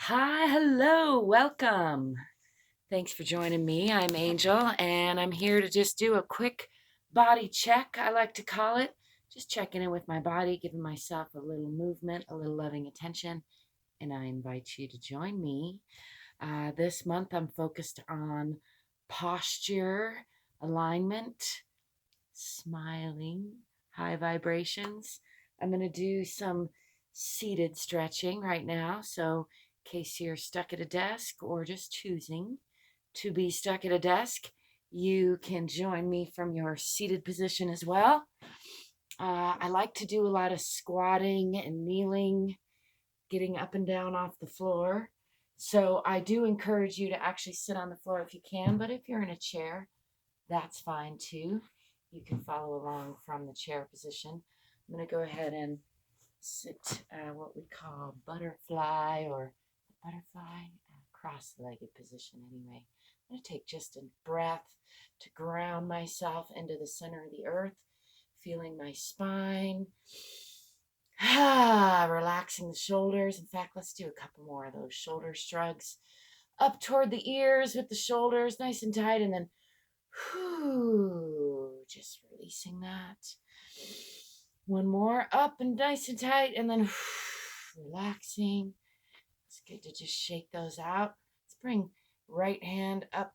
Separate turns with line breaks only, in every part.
Hi, hello, welcome. Thanks for joining me. I'm Angel, and I'm here to just do a quick body check, I like to call it. Just checking in with my body, giving myself a little movement, a little loving attention, and I invite you to join me. This month, I'm focused on posture, alignment, smiling, high vibrations. I'm going to do some seated stretching right now. So, in case you're stuck at a desk or just choosing to be stuck at a desk, you can join me from your seated position as well. I like to do a lot of squatting and kneeling, getting up and down off the floor. So, I do encourage you to actually sit on the floor if you can, but if you're in a chair, that's fine too. You can follow along from the chair position. I'm going to go ahead and sit what we call butterfly or butterfly cross-legged position anyway. I'm going to take just a breath to ground myself into the center of the earth, feeling my spine. Relaxing the shoulders. In fact, let's do a couple more of those shoulder shrugs. Up toward the ears with the shoulders nice and tight, and then just releasing that. One more, up and nice and tight, and then relaxing. It's good to just shake those out. Let's bring right hand up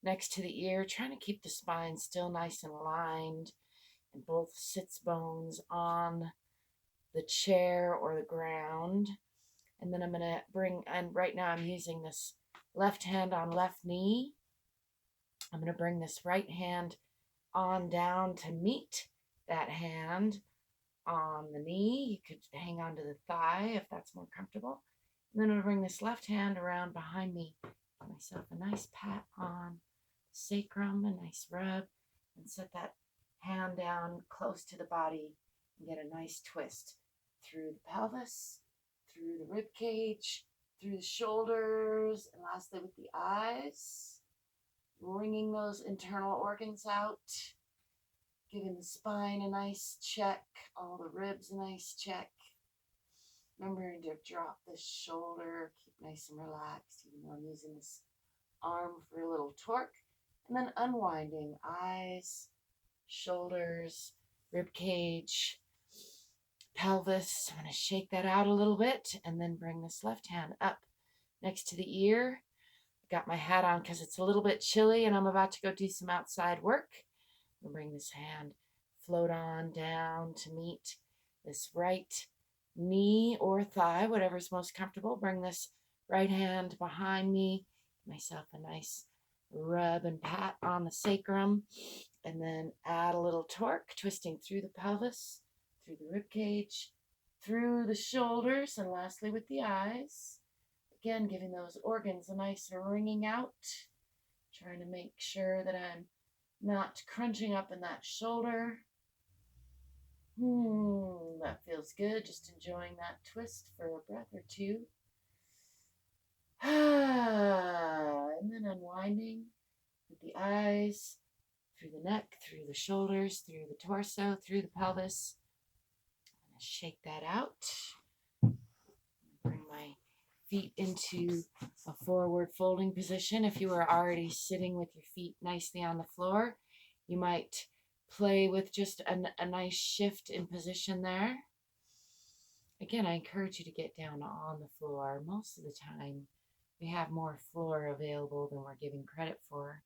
next to the ear, trying to keep the spine still nice and aligned, and both sits bones on the chair or the ground. And then I'm going to bring, and right now I'm using this left hand on left knee. I'm going to bring this right hand on down to meet that hand on the knee. You could hang on to the thigh if that's more comfortable. And then I'll bring this left hand around behind me. Give myself a nice pat on the sacrum, a nice rub, and set that hand down close to the body and get a nice twist through the pelvis, through the rib cage, through the shoulders, and lastly with the eyes. Wringing those internal organs out, giving the spine a nice check, all the ribs a nice check. Remembering to drop this shoulder, keep nice and relaxed, even though I'm using this arm for a little torque. And then unwinding eyes, shoulders, rib cage, pelvis. I'm going to shake that out a little bit and then bring this left hand up next to the ear. Got my hat on because it's a little bit chilly and I'm about to go do some outside work. I'll bring this hand, float on down to meet this right knee or thigh, whatever's most comfortable. Bring this right hand behind me, give myself a nice rub and pat on the sacrum, and then add a little torque, twisting through the pelvis, through the rib cage, through the shoulders, and lastly with the eyes. Again, giving those organs a nice wringing out, trying to make sure that I'm not crunching up in that shoulder. That feels good. Just enjoying that twist for a breath or two. And then unwinding with the eyes, through the neck, through the shoulders, through the torso, through the pelvis. I'm going to shake that out. Bring my feet into a forward folding position. If you are already sitting with your feet nicely on the floor, you might play with just a nice shift in position there. Again, I encourage you to get down on the floor. Most of the time, we have more floor available than we're giving credit for.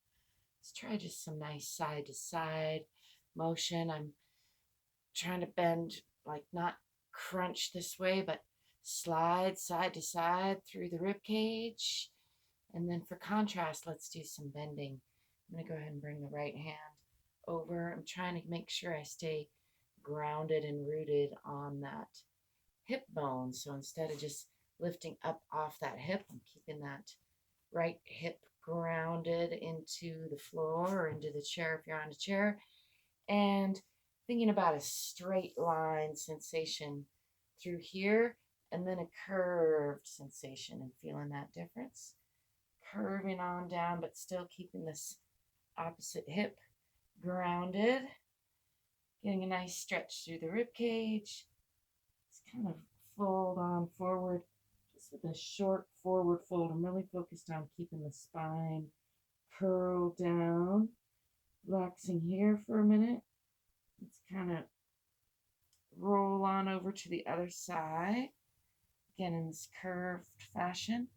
Let's try just some nice side to side motion. I'm trying to bend, like not crunch this way, but slide side to side through the rib cage. And then for contrast, let's do some bending. I'm going to go ahead and bring the right hand over. I'm trying to make sure I stay grounded and rooted on that hip bone. So instead of just lifting up off that hip, I'm keeping that right hip grounded into the floor or into the chair if you're on a chair. And thinking about a straight line sensation through here, and then a curved sensation and feeling that difference. Curving on down, but still keeping this opposite hip grounded. Getting a nice stretch through the rib cage. Just kind of fold on forward, this with a short forward fold. I'm really focused on keeping the spine curled down. Relaxing here for a minute. Let's kind of roll on over to the other side. Again, in this curved fashion.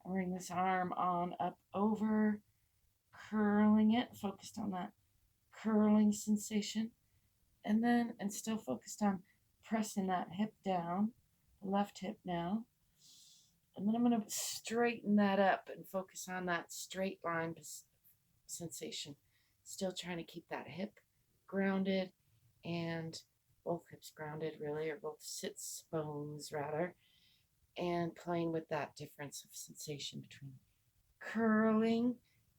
I bring this arm on up over, curling it, focused on that curling sensation. And still focused on pressing that hip down, the left hip now. And then I'm going to straighten that up and focus on that straight line sensation. Still trying to keep that hip grounded and both hips grounded, really, or both sits bones rather, and playing with that difference of sensation between curling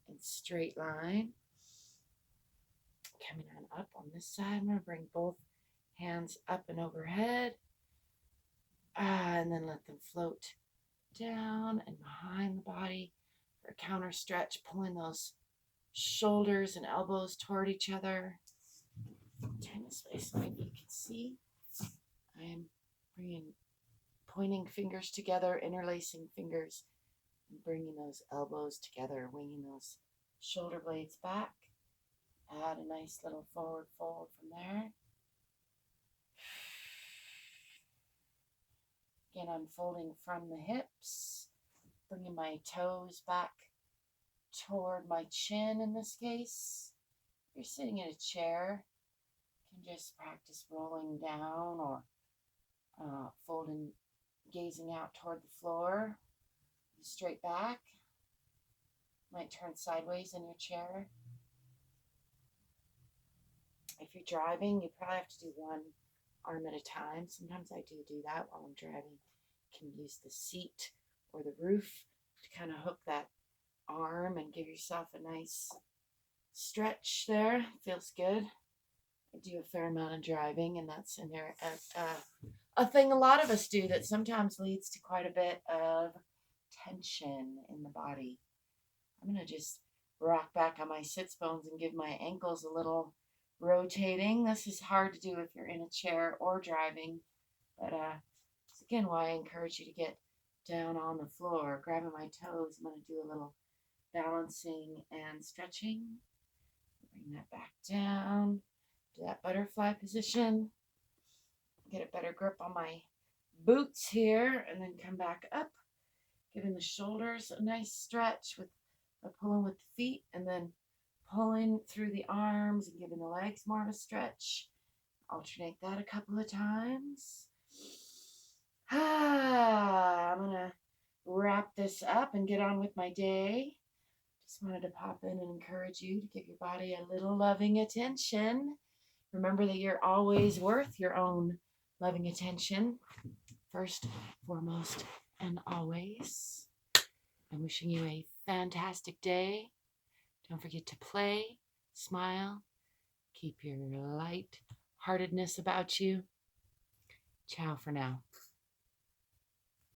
and straight line. Coming on up on this side, I'm going to bring both hands up and overhead, and then let them float down and behind the body for a counter stretch, pulling those shoulders and elbows toward each other. Turn this way so maybe you can see. I am pointing fingers together, interlacing fingers, and bringing those elbows together, winging those shoulder blades back. Add a nice little forward fold from there. Again, unfolding from the hips, bringing my toes back toward my chin in this case. If you're sitting in a chair, you can just practice rolling down or folding, gazing out toward the floor. Straight back. Might turn sideways in your chair. If you're driving, you probably have to do one arm at a time. Sometimes I do that while I'm driving. You can use the seat or the roof to kind of hook that arm and give yourself a nice stretch there. Feels good. I do a fair amount of driving, and that's in there a thing a lot of us do that sometimes leads to quite a bit of tension in the body. I'm going to just rock back on my sits bones and give my ankles a little rotating. This is hard to do if you're in a chair or driving, but it's again why I encourage you to get down on the floor, grabbing my toes. I'm going to do a little balancing and stretching. Bring that back down to that butterfly position. Get a better grip on my boots here, and then come back up, giving the shoulders a nice stretch with pulling with the feet, and then pulling through the arms and giving the legs more of a stretch. Alternate that a couple of times. I'm going to wrap this up and get on with my day. Just wanted to pop in and encourage you to give your body a little loving attention. Remember that you're always worth your own loving attention. First, foremost, and always. I'm wishing you a fantastic day. Don't forget to play, smile, keep your light-heartedness about you. Ciao for now.